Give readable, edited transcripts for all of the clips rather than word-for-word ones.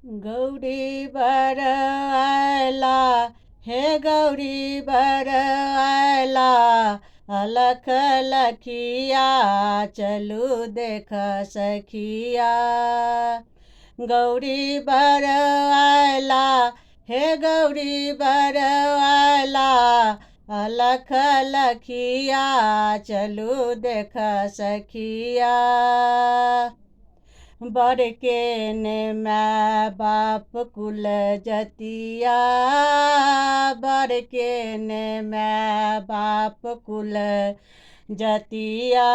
गौरी बर आयला, हे गौरी बर आयला, अलख लखिया चलू देख सखिया। गौरी बर आयला, हे गौरी बर आयला, अलख लखिया चलू देख सखिया। बर के ने माँ बाप कुल जतिया, बर के ने माँ बाप कुल जतिया।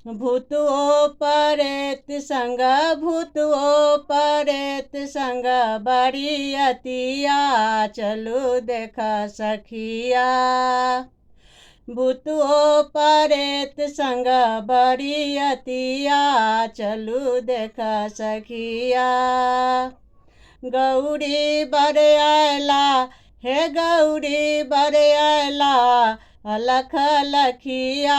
भूतो परेत संग, भूतो परेत संग बरियतिया चलू देख सखिया। भूतो परेत संग बरियतिया चलू देख सखिया। गौरी बर आयला, हे गौरी बर आयला, अलख लखिया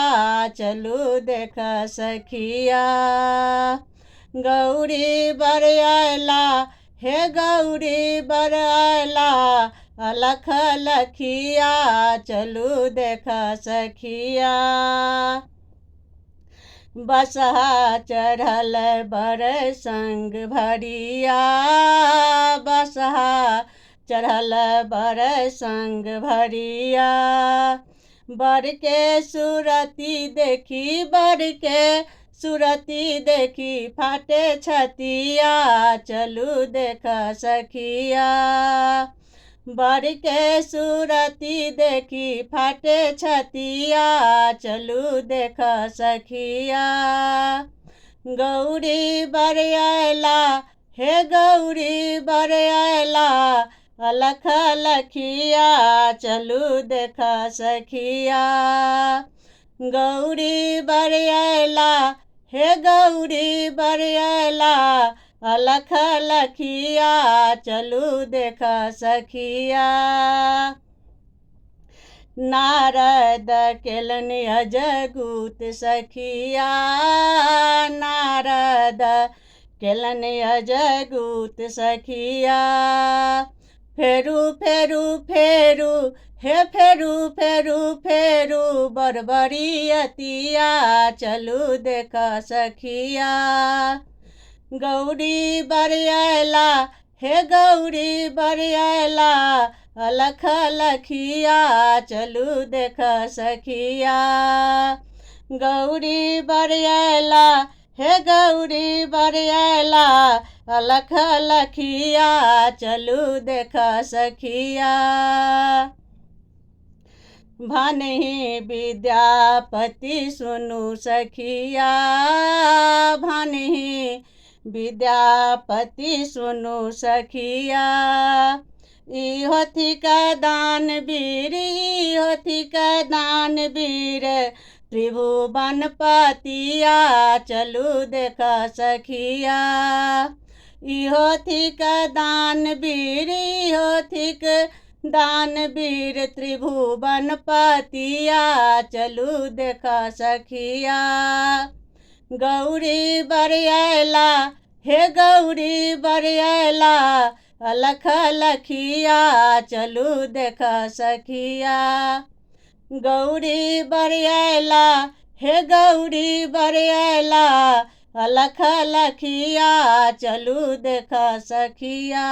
चलू देख सखिया। गौरी बर आयला, हे गौरी बर आयला, अलख लखिया चलू देख सखिया। बसहा चढ़ल बर संग भरिया, बसहा चढ़ल बर संग भरिया। बर के सूरती देखी, बर के सूरती देखी फाटे छतिया चलू देख सखिया। बर के सूरती देखी फाटे छतिया चलू देख सखिया। गौरी बर आयला, हे गौरी बर आयला, अलख लखिया चलू देख सखिया। गौरी बर आयला, हे गौरी बर आयला, अलख लखिया चलू देख सखिया। नारद केलन अजगूत सखिया, नारद केलन अजगूत सखिया। फेरू फेरू फेरू, हे फेरू फेरू फेरू बरबरियतिया चलू देख सखिया। गौरी बर आयला, हे गौरी बर आयला, अलख लखिया चलू देख सखिया। गौरी बर आयला, हे गौरी बर आयला, अलख लखिया चलू देख सखिया। भानहि विद्यापति सुनु सखिया, भानहि विद्यापति सुनु सखिया। इहो थिक दानवीर, इहो थिक दानवीर, त्रिभुवन पतिया चलू देख सखिया। इहो थिक दानवीर, इहो थिक दानवीर, त्रिभुवन पतिया चलू देख सखिया। गौरी बर आयला, हे गौरी बर आयला, अलख लखिया चलू देख सखिया। गौरी बर आयला, हे गौरी बर आयला, अलख लखिया चलू देख सखिया।